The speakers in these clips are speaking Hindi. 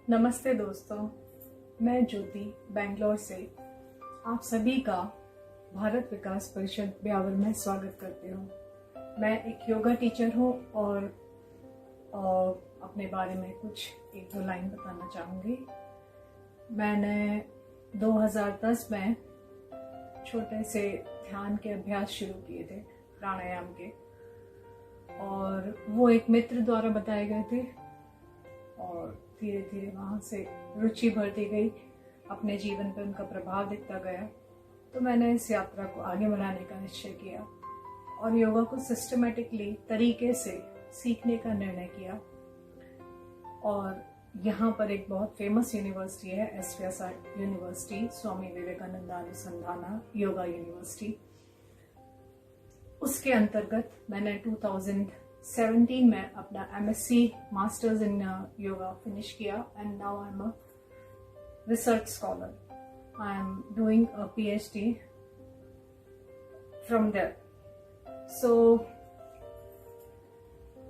नमस्ते दोस्तों, मैं ज्योति बेंगलोर से आप सभी का भारत विकास परिषद ब्यावर में स्वागत करती हूँ। मैं एक योगा टीचर हूँ और अपने बारे में कुछ एक दो लाइन बताना चाहूँगी। मैंने 2010 में छोटे से ध्यान के अभ्यास शुरू किए थे, प्राणायाम के, और वो एक मित्र द्वारा बताए गए थे और धीरे धीरे वहाँ से रुचि बढ़ती गई, अपने जीवन पर उनका प्रभाव दिखता गया। तो मैंने इस यात्रा को आगे बढ़ाने का निश्चय किया और योगा को सिस्टमेटिकली तरीके से सीखने का निर्णय किया। और यहाँ पर एक बहुत फेमस यूनिवर्सिटी है, SVSR यूनिवर्सिटी, स्वामी विवेकानंद अनुसंधान योगा यूनिवर्सिटी। उसके अंतर्गत मैंने 2017 में अपना MSc masters in yoga finish किया and now I am a research scholar. I am doing a PhD from there. So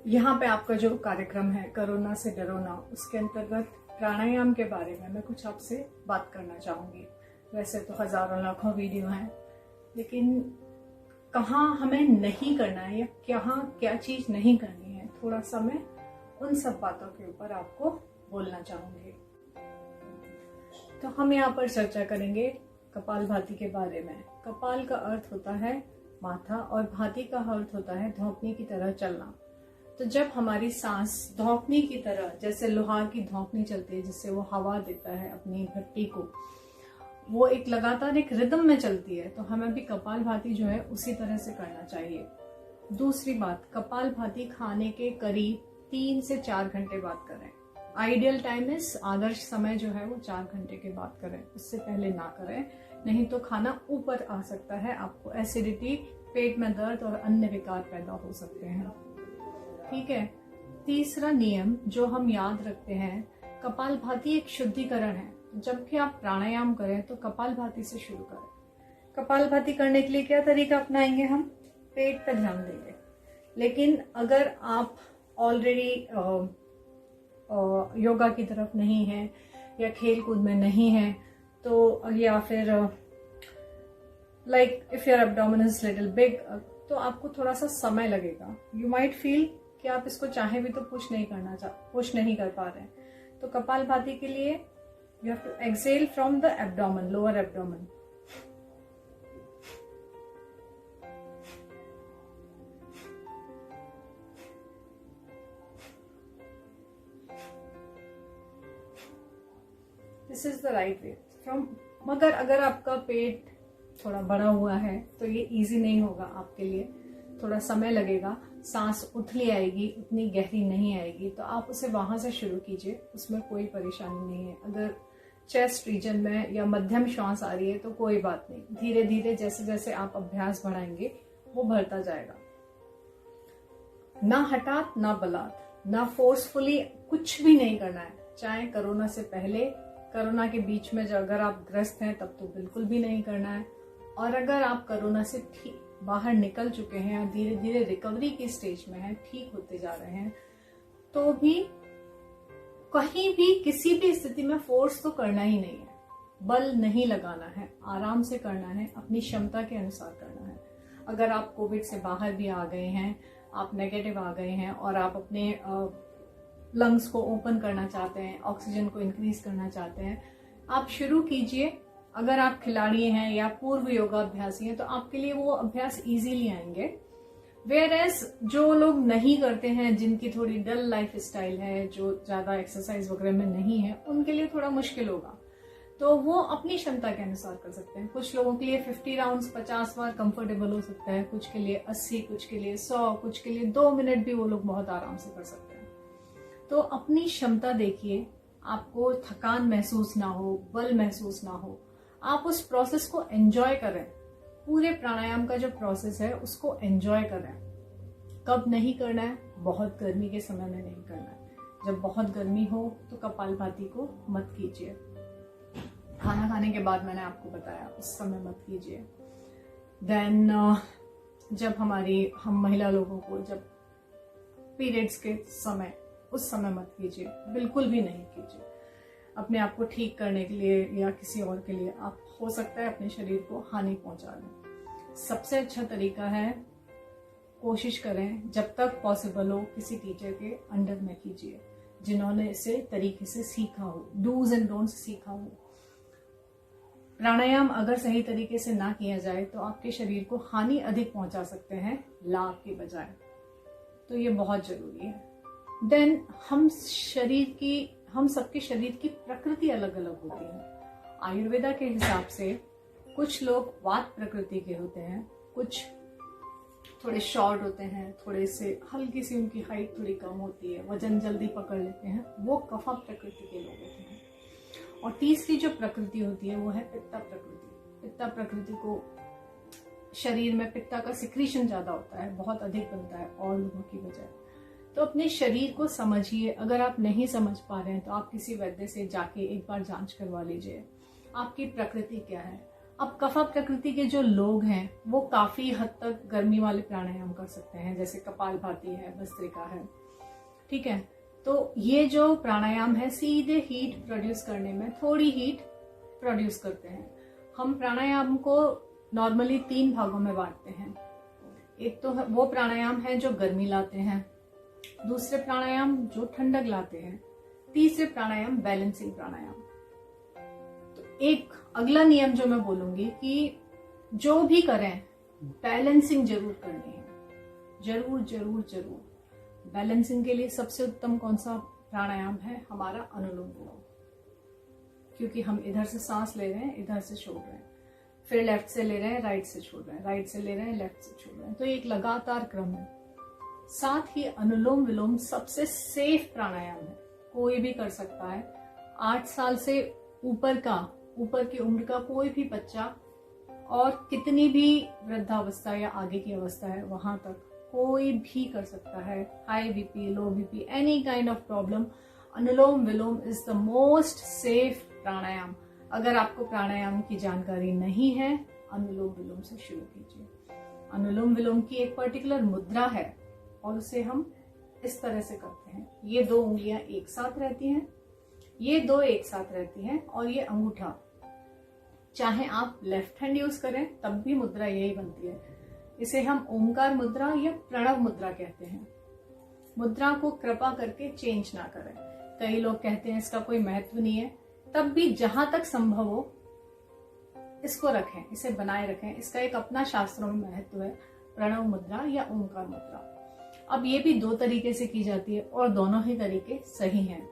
यहाँ पे आपका जो कार्यक्रम है कोरोना से डरो ना, उसके अंतर्गत प्राणायाम के बारे में मैं कुछ आपसे बात करना चाहूंगी। वैसे तो हजारों लाखों वीडियो हैं, लेकिन कहाँ हमें नहीं करना है या कहाँ क्या चीज नहीं करनी है, थोड़ा सा मैं उन सब बातों के ऊपर आपको बोलना चाहूंगी। तो हम यहाँ पर चर्चा करेंगे कपालभाति के बारे में। कपाल का अर्थ होता है माथा और भाति का अर्थ होता है धौंकनी की तरह चलना। तो जब हमारी सांस धौंकनी की तरह, जैसे लोहा की धौंकनी चलती है जिससे वो हवा देता है अपनी भट्टी को, वो एक लगातार एक रिदम में चलती है, तो हमें भी कपालभाति जो है उसी तरह से करना चाहिए। दूसरी बात, कपालभाति खाने के करीब 3 से 4 घंटे बाद करें। आइडियल टाइम इज, आदर्श समय जो है वो 4 घंटे के बाद करें, उससे पहले ना करें, नहीं तो खाना ऊपर आ सकता है, आपको एसिडिटी, पेट में दर्द और अन्य विकार पैदा हो सकते हैं। ठीक है। तीसरा नियम जो हम याद रखते हैं, कपालभाति एक शुद्धिकरण है। जब भी आप प्राणायाम करें तो कपालभाति से शुरू करें। कपालभाति करने के लिए क्या तरीका अपनाएंगे? हम पेट पर ध्यान देंगे। लेकिन अगर आप ऑलरेडी योगा की तरफ नहीं है या खेल कूद में नहीं है, तो या फिर like if your abdomen is little big, तो आपको थोड़ा सा समय लगेगा। यू माइट फील कि आप इसको चाहे भी तो पुश नहीं कर पा रहे हैं। तो कपालभाति के लिए you have to exhale from the abdomen, lower abdomen. This is the right way. मगर अगर आपका पेट थोड़ा बड़ा हुआ है तो ये इजी नहीं होगा आपके लिए, थोड़ा समय लगेगा, सांस उथली आएगी, उतनी गहरी नहीं आएगी, तो आप उसे वहां से शुरू कीजिए, उसमें कोई परेशानी नहीं है। अगर चेस्ट रीजन में या मध्यम श्वास आ रही है तो कोई बात नहीं, धीरे धीरे जैसे जैसे आप अभ्यास बढ़ाएंगे वो बढ़ता जाएगा। ना हठात ना बलात्, ना फोर्सफुली, कुछ भी नहीं करना है। चाहे कोरोना से पहले, कोरोना के बीच में जो अगर आप ग्रस्त हैं तब तो बिल्कुल भी नहीं करना है, और अगर आप कोरोना से ठीक बाहर निकल चुके हैं और धीरे धीरे रिकवरी की स्टेज में हैं, ठीक होते जा रहे हैं, तो भी कहीं भी किसी भी स्थिति में फोर्स तो करना ही नहीं है, बल नहीं लगाना है, आराम से करना है, अपनी क्षमता के अनुसार करना है। अगर आप कोविड से बाहर भी आ गए हैं, आप नेगेटिव आ गए हैं और आप अपने लंग्स को ओपन करना चाहते हैं, ऑक्सीजन को इंक्रीज करना चाहते हैं, आप शुरू कीजिए। अगर आप खिलाड़ी हैं या पूर्व योगाभ्यासी हैं तो आपके लिए वो अभ्यास इजीली आएंगे। वेयरएज जो लोग नहीं करते हैं, जिनकी थोड़ी डल लाइफ स्टाइल है, जो ज्यादा एक्सरसाइज वगैरह में नहीं है, उनके लिए थोड़ा मुश्किल होगा, तो वो अपनी क्षमता के अनुसार कर सकते हैं। कुछ लोगों के लिए 50 राउंड्स 50 बार कंफर्टेबल हो सकता है, कुछ के लिए 80, कुछ के लिए 100, कुछ के लिए 2 मिनट भी वो लोग बहुत आराम से कर सकते हैं। तो अपनी क्षमता देखिए, आपको थकान महसूस ना हो, बल महसूस ना हो, आप उस प्रोसेस को एंजॉय करें। पूरे प्राणायाम का जो प्रोसेस है उसको एंजॉय करें। कब नहीं करना है? बहुत गर्मी के समय में नहीं करना है। जब बहुत गर्मी हो तो कपालभाति को मत कीजिए। खाना खाने के बाद मैंने आपको बताया, उस समय मत कीजिए। देन जब हम महिला लोगों को जब पीरियड्स के समय, उस समय मत कीजिए, बिल्कुल भी नहीं कीजिए। अपने आप को ठीक करने के लिए या किसी और के लिए, आप हो सकता है अपने शरीर को हानि पहुंचा दें। सबसे अच्छा तरीका है, कोशिश करें जब तक पॉसिबल हो किसी टीचर के अंडर में कीजिए, जिन्होंने इसे तरीके से सीखा हो, डूज एंड डोंट्स सीखा हो। प्राणायाम अगर सही तरीके से ना किया जाए तो आपके शरीर को हानि अधिक पहुंचा सकते हैं लाभ के बजाय, तो ये बहुत जरूरी है। देन हम सबके शरीर की प्रकृति अलग अलग होती है। आयुर्वेदा के हिसाब से कुछ लोग वात प्रकृति के होते हैं, कुछ थोड़े शॉर्ट होते हैं, थोड़े से हल्की सी उनकी हाइट थोड़ी कम होती है, वजन जल्दी पकड़ लेते हैं, वो कफा प्रकृति के लोग होते हैं। और तीसरी जो प्रकृति होती है वो है पित्ता प्रकृति। पित्ता प्रकृति को शरीर में पित्ता का सिक्रीशन ज्यादा होता है, बहुत अधिक बनता है और लोगों की बजाय। तो अपने शरीर को समझिए। अगर आप नहीं समझ पा रहे हैं तो आप किसी वैद्य से जाके एक बार जांच करवा लीजिए, आपकी प्रकृति क्या है। अब कफा प्रकृति के जो लोग हैं वो काफी हद तक गर्मी वाले प्राणायाम कर सकते हैं, जैसे कपालभाति है, भस्त्रिका है, ठीक है। तो ये जो प्राणायाम है सीधे हीट प्रोड्यूस करने में थोड़ी हीट प्रोड्यूस करते हैं। हम प्राणायाम को नॉर्मली 3 भागों में बांटते हैं। एक तो वो प्राणायाम है जो गर्मी लाते हैं, दूसरे प्राणायाम जो ठंडक लाते हैं, तीसरे प्राणायाम बैलेंसिंग प्राणायाम। तो एक अगला नियम जो मैं बोलूंगी कि जो भी करें बैलेंसिंग जरूर करनी है, जरूर जरूर जरूर। बैलेंसिंग के लिए सबसे उत्तम कौन सा प्राणायाम है? हमारा अनुलोम विलोम, क्योंकि हम इधर से सांस ले रहे हैं, इधर से छोड़ रहे हैं, फिर लेफ्ट से ले रहे हैं, राइट से छोड़ रहे हैं, राइट से ले रहे हैं, लेफ्ट से छोड़ रहे हैं, तो एक लगातार क्रम है। साथ ही अनुलोम विलोम सबसे सेफ प्राणायाम है, कोई भी कर सकता है। 8 साल से ऊपर की उम्र का कोई भी बच्चा और कितनी भी वृद्धावस्था या आगे की अवस्था है वहां तक कोई भी कर सकता है। High BP, low BP, any kind of problem, anulom vilom is the most safe pranayama. अगर आपको प्राणायाम की जानकारी नहीं है, अनुलोम विलोम से शुरू कीजिए। अनुलोम विलोम की एक पर्टिकुलर मुद्रा है और उसे हम इस तरह से करते हैं। ये 2 उंगलियां एक साथ रहती हैं, ये 2 एक साथ रहती हैं, और ये अंगूठा, चाहे आप लेफ्ट हैंड यूज करें तब भी मुद्रा यही बनती है। इसे हम ओमकार मुद्रा या प्रणव मुद्रा कहते हैं। मुद्रा को कृपा करके चेंज ना करें। कई लोग कहते हैं इसका कोई महत्व नहीं है, तब भी जहां तक संभव हो इसको रखें, इसे बनाए रखें। इसका एक अपना शास्त्रों में महत्व है, प्रणव मुद्रा या ओमकार मुद्रा। अब ये भी 2 तरीके से की जाती है और दोनों ही तरीके सही हैं।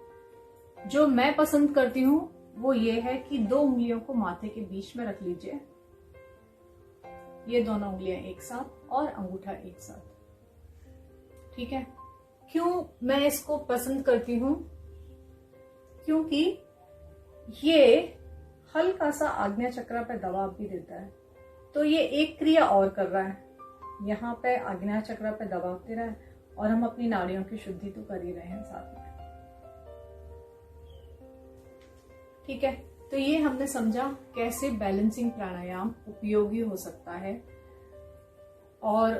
जो मैं पसंद करती हूँ वो ये है कि 2 उंगलियों को माथे के बीच में रख लीजिए, ये दोनों उंगलियां एक साथ और अंगूठा एक साथ, ठीक है। क्यों मैं इसको पसंद करती हूं? क्योंकि ये हल्का सा आज्ञा चक्र पे दबाव भी देता है। तो ये एक क्रिया और कर रहा है, यहाँ पे आज्ञा चक्र पे दबाव दे रहा है और हम अपनी नाड़ियों की शुद्धि तो कर ही रहे हैं साथ में, ठीक है। तो ये हमने समझा कैसे बैलेंसिंग प्राणायाम उपयोगी हो सकता है और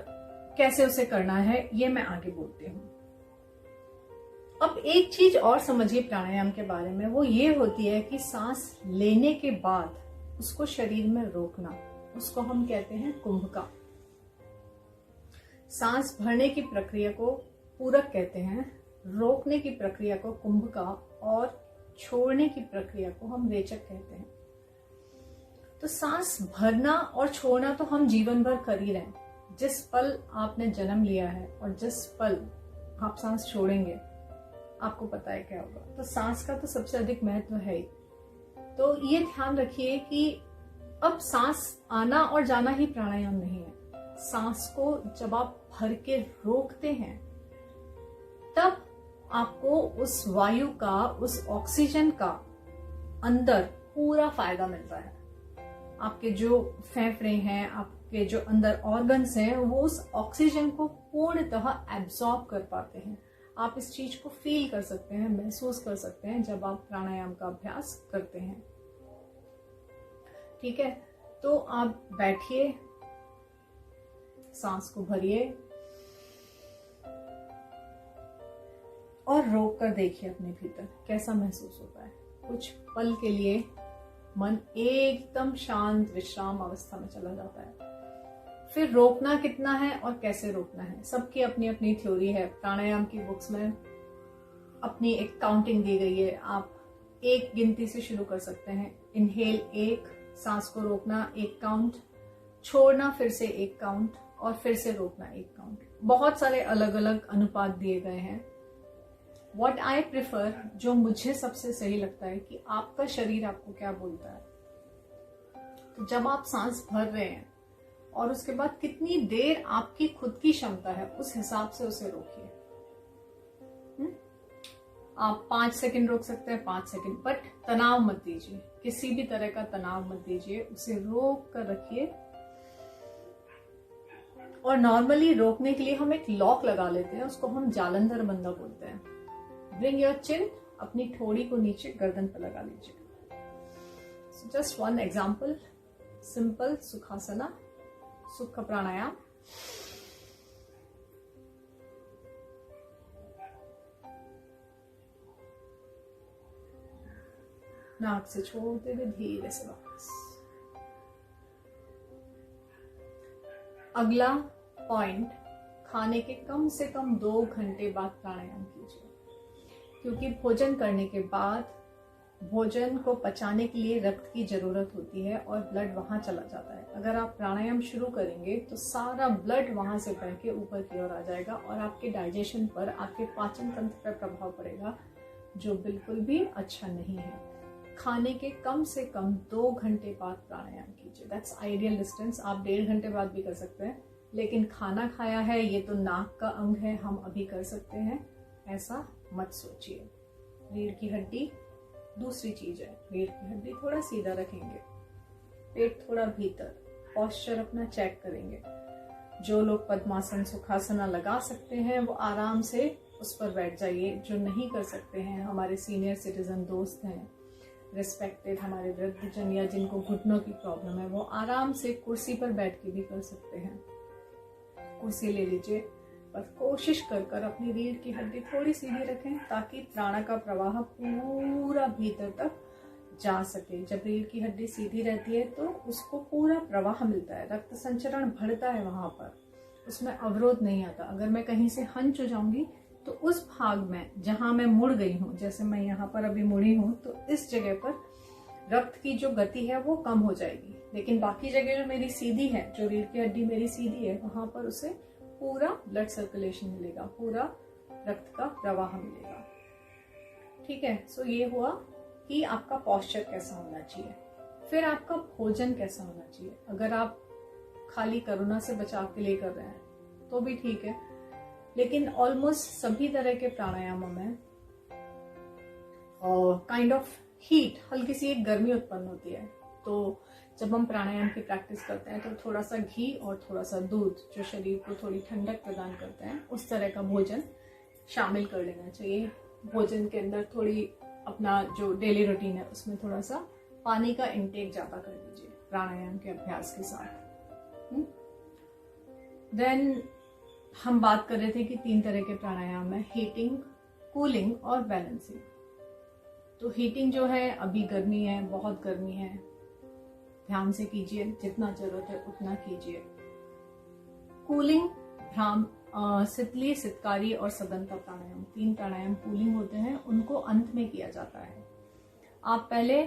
कैसे उसे करना है, ये मैं आगे बोलती हूँ। अब एक चीज और समझिए प्राणायाम के बारे में, वो ये होती है कि सांस लेने के बाद उसको शरीर में रोकना, उसको हम कहते हैं कुंभका। सांस भरने की प्रक्रिया को पूरक कहते हैं, रोकने की प्रक्रिया को कुंभका और छोड़ने की प्रक्रिया को हम रेचक कहते हैं। तो सांस भरना और छोड़ना तो हम जीवन भर कर ही रहे हैं। जिस पल आपने जन्म लिया है और जिस पल आप सांस छोड़ेंगे आपको पता है क्या होगा। तो सांस का तो सबसे अधिक महत्व है ही। तो ये ध्यान रखिए कि अब सांस आना और जाना ही प्राणायाम नहीं है। सांस को जब आप भर के रोकते हैं तब आपको उस वायु का, उस ऑक्सीजन का अंदर पूरा फायदा मिलता है। आपके जो फेफड़े हैं, आपके जो अंदर ऑर्गन्स हैं, वो उस ऑक्सीजन को पूर्णतः एब्सॉर्ब कर पाते हैं। आप इस चीज को फील कर सकते हैं, महसूस कर सकते हैं जब आप प्राणायाम का अभ्यास करते हैं, ठीक है। तो आप बैठिए, सांस को भरिए और रोक कर देखिए अपने भीतर कैसा महसूस होता है। कुछ पल के लिए मन एकदम शांत विश्राम अवस्था में चला जाता है। फिर रोकना कितना है और कैसे रोकना है, सबकी अपनी अपनी थ्योरी है। प्राणायाम की बुक्स में अपनी एक काउंटिंग दी गई है। आप एक गिनती से शुरू कर सकते हैं। इनहेल 1, सांस को रोकना 1 काउंट, छोड़ना फिर से 1 काउंट और फिर से रोकना 1 काउंट। बहुत सारे अलग अलग अनुपात दिए गए हैं। What I prefer, जो मुझे सबसे सही लगता है कि आपका शरीर आपको क्या बोलता है। तो जब आप सांस भर रहे हैं और उसके बाद कितनी देर आपकी खुद की क्षमता है, उस हिसाब से उसे रोकिए। आप 5 सेकंड रोक सकते हैं, 5 सेकंड, बट तनाव मत दीजिए, किसी भी तरह का तनाव मत दीजिए, उसे रोक कर रखिए। और नॉर्मली रोकने के लिए हम एक लॉक लगा लेते हैं, उसको हम जालंधर बंदा बोलते हैं। ब्रिंग योर चिन, अपनी ठोड़ी को नीचे गर्दन पर लगा लीजिए। जस्ट 1 एग्जाम्पल, सिंपल सुखासना, सुख प्राणायाम। नाक से छोड़ते हुए धीरे से वापस। अगला पॉइंट, खाने के कम से कम 2 घंटे बाद प्राणायाम कीजिए, क्योंकि भोजन करने के बाद भोजन को पचाने के लिए रक्त की जरूरत होती है और ब्लड वहां चला जाता है। अगर आप प्राणायाम शुरू करेंगे तो सारा ब्लड वहां से बह के ऊपर की ओर आ जाएगा और आपके डाइजेशन पर, आपके पाचन तंत्र पर प्रभाव पड़ेगा, जो बिल्कुल भी अच्छा नहीं है। खाने के कम से कम 2 घंटे बाद प्राणायाम कीजिए। That's ideal distance. आप 1.5 घंटे बाद भी कर सकते हैं, लेकिन खाना खाया है, ये तो नाक का अंग है, हम अभी कर सकते हैं, ऐसा मत सोचिए। रीढ़ की हड्डी दूसरी चीज है। रीढ़ की हड्डी थोड़ा सीधा रखेंगे, पेट थोड़ा भीतर, पॉस्चर अपना चेक करेंगे। जो लोग पद्मासन सुखासना लगा सकते हैं वो आराम से उस पर बैठ जाइए। जो नहीं कर सकते हैं, हमारे सीनियर सिटीजन दोस्त हैं, रिस्पेक्टेड हमारे वृद्धजन या जिनको घुटनों की प्रॉब्लम है, वो आराम से कुर्सी पर बैठ के भी कर सकते हैं। कुर्सी ले लीजिए, पर कोशिश कर अपनी रीढ़ की हड्डी थोड़ी सीधी रखें ताकि प्राण का प्रवाह पूरा भीतर तक जा सके। जब रीढ़ की हड्डी सीधी रहती है तो उसको पूरा प्रवाह मिलता है, रक्त संचरण बढ़ता है वहां पर, उसमें अवरोध नहीं आता। अगर मैं कहीं से हंच हो जाऊंगी तो उस भाग में जहां मैं मुड़ गई हूँ, जैसे मैं यहाँ पर अभी मुड़ी हूँ, तो इस जगह पर रक्त की जो गति है वो कम हो जाएगी। लेकिन बाकी जगह जो मेरी सीधी है, जो रीढ़ की हड्डी मेरी सीधी है, वहां पर उसे पूरा ब्लड सर्कुलेशन मिलेगा, पूरा रक्त का प्रवाह मिलेगा। ठीक है। सो ये हुआ कि आपका पॉस्चर कैसा होना चाहिए। फिर आपका भोजन कैसा होना चाहिए। अगर आप खाली कोरोना से बचाव के लिए कर रहे हैं तो भी ठीक है, लेकिन ऑलमोस्ट सभी तरह के प्राणायामों में काइंड ऑफ हीट, हल्की सी एक गर्मी उत्पन्न होती है। तो जब हम प्राणायाम की प्रैक्टिस करते हैं तो थोड़ा सा घी और थोड़ा सा दूध, जो शरीर को थोड़ी ठंडक प्रदान करते हैं, उस तरह का भोजन शामिल कर लेना चाहिए। भोजन के अंदर थोड़ी अपना जो डेली रूटीन है उसमें थोड़ा सा पानी का इंटेक ज्यादा कर लीजिए प्राणायाम के अभ्यास के साथ। देन हम बात कर रहे थे कि 3 तरह के प्राणायाम है, हीटिंग, कूलिंग और बैलेंसिंग। तो हीटिंग जो है, अभी गर्मी है, बहुत गर्मी है, ध्यान से कीजिए, जितना जरूरत है उतना कीजिए। कूलिंग, भ्राम, सितली, सितकारी और सदंता प्राणायाम, 3 प्राणायाम कूलिंग होते हैं, उनको अंत में किया जाता है। आप पहले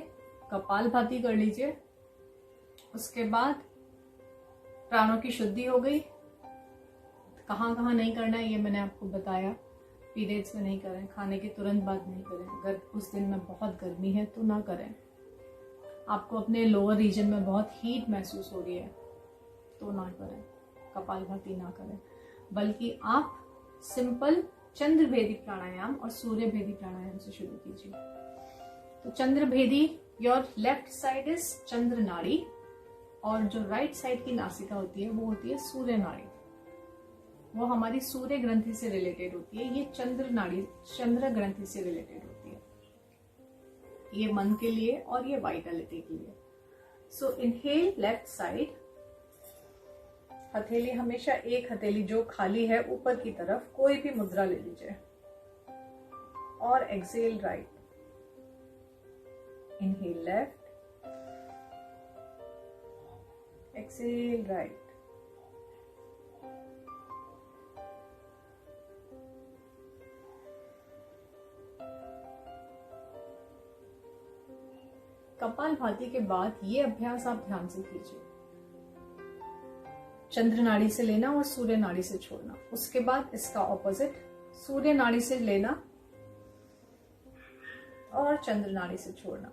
कपालभाति कर लीजिए, उसके बाद प्राणों की शुद्धि हो गई। कहाँ कहाँ नहीं करना है ये मैंने आपको बताया। पीरियड्स में नहीं करें, खाने के तुरंत बाद नहीं करें, अगर उस दिन में बहुत गर्मी है तो ना करें, आपको अपने लोअर रीजन में बहुत हीट महसूस हो रही है तो ना करें, कपालभाति ना करें, बल्कि आप सिंपल चंद्रभेदी प्राणायाम और सूर्यभेदी प्राणायाम से शुरू कीजिए। तो चंद्रभेदी, योर लेफ्ट साइड इज चंद्र नाड़ी और जो राइट साइड की नासिका होती है वो होती है सूर्य नाड़ी। वो हमारी सूर्य ग्रंथि से रिलेटेड होती है, ये चंद्र नाड़ी चंद्र ग्रंथि से रिलेटेड होती है। ये मन के लिए और ये वाइटलिटी के लिए। सो इनहेल लेफ्ट साइड, हथेली हमेशा एक हथेली जो खाली है ऊपर की तरफ, कोई भी मुद्रा ले लीजिए, और exhale right. Inhale left. Exhale right. Kapalbhati के बाद ये अभ्यास आप ध्यान से कीजिए। चंद्र नाड़ी से लेना और सूर्य नाड़ी से छोड़ना। उसके बाद इसका ऑपोजिट, सूर्य नाड़ी से लेना और चंद्र नाड़ी से छोड़ना।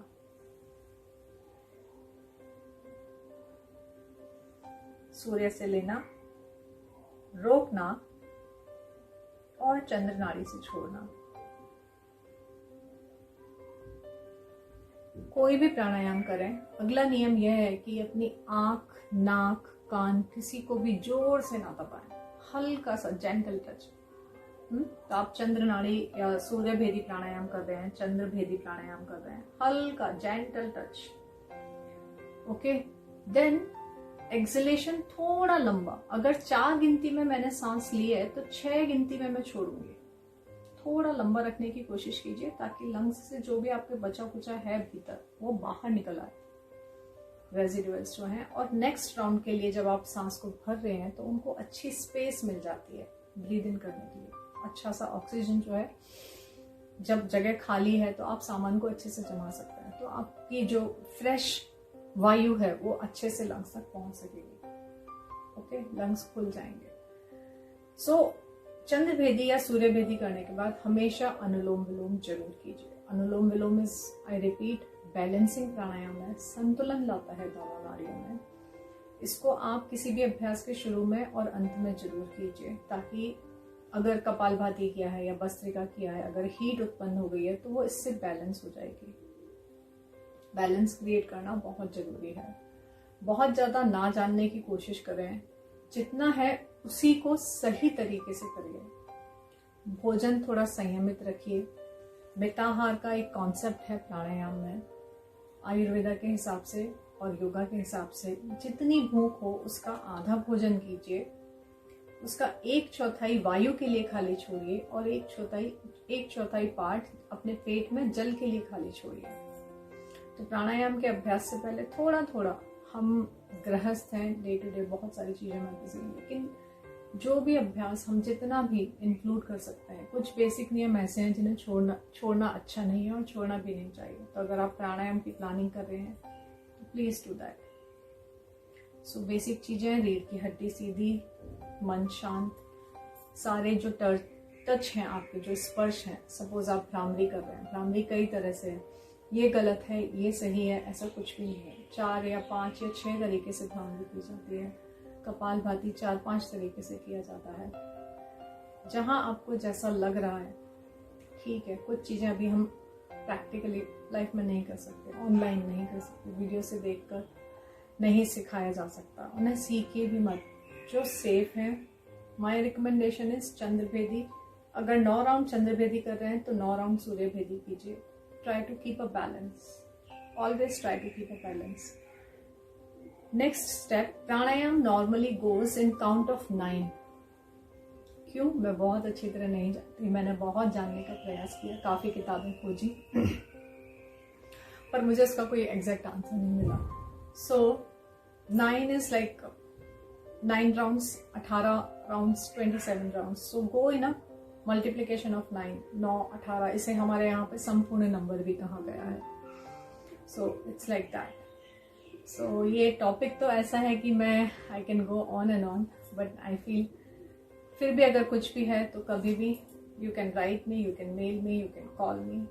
सूर्य से लेना, रोकना और चंद्र नाड़ी से छोड़ना। कोई भी प्राणायाम करें, अगला नियम यह है कि अपनी आंख, नाक, कान किसी को भी जोर से ना दबाएं, हल्का सा जेंटल टच। तो आप चंद्र नाड़ी या सूर्य भेदी प्राणायाम कर रहे हैं, चंद्र भेदी प्राणायाम कर रहे हैं, हल्का gentle touch. Okay, then exhalation थोड़ा लंबा। अगर 4 गिनती में मैंने सांस ली है तो 6 गिनती में मैं छोड़ूंगी। थोड़ा लंबा रखने की कोशिश कीजिए ताकि लंग्स से जो भी आपके बचा कुचा है भीतर वो बाहर निकल आए, रेजिडुअल्स जो हैं। और नेक्स्ट राउंड के लिए जब आप सांस को भर रहे हैं तो उनको अच्छी स्पेस मिल जाती है ब्रीद इन करने के लिए। अच्छा सा ऑक्सीजन जो है, जब जगह खाली है तो आप सामान को अच्छे से जमा सकते हैं, तो आपकी जो फ्रेश वायु है वो अच्छे से लंग्स तक पहुंच सकेगी। ओके, लंग्स खुल जाएंगे। सो चंद्र भेदी या सूर्य भेदी करने के बाद हमेशा अनुलोम विलोम जरूर कीजिए। अनुलोम vilom is, I repeat, balancing प्राणायाम है, संतुलन लाता है दोनों नाड़ियों में। इसको आप किसी भी अभ्यास के शुरू में और अंत में जरूर कीजिए, ताकि अगर कपालभाति किया है या भस्त्रिका किया है, अगर हीट उत्पन्न हो गई है तो वो इससे बैलेंस हो जाएगी। बैलेंस क्रिएट करना बहुत जरूरी है। बहुत ज्यादा ना जानने की कोशिश करें, जितना है उसी को सही तरीके से करिए। भोजन थोड़ा संयमित रखिए। मिताहार का एक कॉन्सेप्ट है प्राणायाम में, आयुर्वेदा के हिसाब से और योगा के हिसाब से जितनी भूख हो उसका आधा भोजन कीजिए, उसका 1/4 वायु के लिए खाली छोड़िए और 1/4 पार्ट अपने पेट में जल के लिए खाली छोड़िए। तो प्राणायाम के अभ्यास से पहले थोड़ा थोड़ा, हम गृहस्थ हैं, डे टू डे बहुत सारी चीजें में बिजी हैं, लेकिन जो भी अभ्यास हम जितना भी इंक्लूड कर सकते हैं, कुछ बेसिक नियम ऐसे हैं जिन्हें छोड़ना अच्छा नहीं है और छोड़ना भी नहीं चाहिए। तो अगर आप प्राणायाम की प्लानिंग कर रहे हैं तो please do that. So basic चीजें, रीढ़ की हड्डी सीधी, मन शांत, सारे जो टच हैं आपके, जो स्पर्श हैं, सपोज आप भ्रामरी कर रहे हैं, भ्रामरी कई तरह से है, ये गलत है, ये सही है, ऐसा कुछ भी नहीं है। 4 या 5 या 6 तरीके से भ्रामरी की जाती है। कपालभाति 4-5 तरीके से किया जाता है। जहां आपको जैसा लग रहा है ठीक है। कुछ चीजें अभी हम प्रैक्टिकली लाइफ में नहीं कर सकते, ऑनलाइन नहीं कर सकते, वीडियो से देखकर नहीं सिखाया जा सकता, उन्हें सीखिए भी मत। जो सेफ है, माय रिकमेंडेशन इज चंद्रभेदी। अगर 9 राउंड चंद्रभेदी कर रहे हैं तो 9 राउंड सूर्यभेदी कीजिए। Try to keep a balance, always try to keep a balance. Next step, pranayama normally goes in count of 9। क्यों? मैं बहुत अच्छी तरह नहीं जानती, मैंने बहुत जानने का प्रयास किया, काफी किताबें खोजी पर मुझे इसका कोई एग्जैक्ट आंसर नहीं मिला। सो 9 is like 9 rounds, 18 rounds, 27 rounds. So go in a multiplication of 9, 9, 18, इसे हमारे यहाँ पे संपूर्ण नंबर भी कहा गया है। So it's like that. So ये टॉपिक तो ऐसा है कि मैं I can go on and on, but I feel फिर भी अगर कुछ भी है तो कभी भी you can write me, you can mail me, you can call me.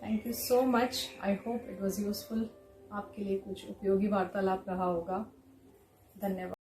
Thank you so much. I hope it was useful, आपके लिए कुछ उपयोगी वार्तालाप रहा होगा। धन्यवाद।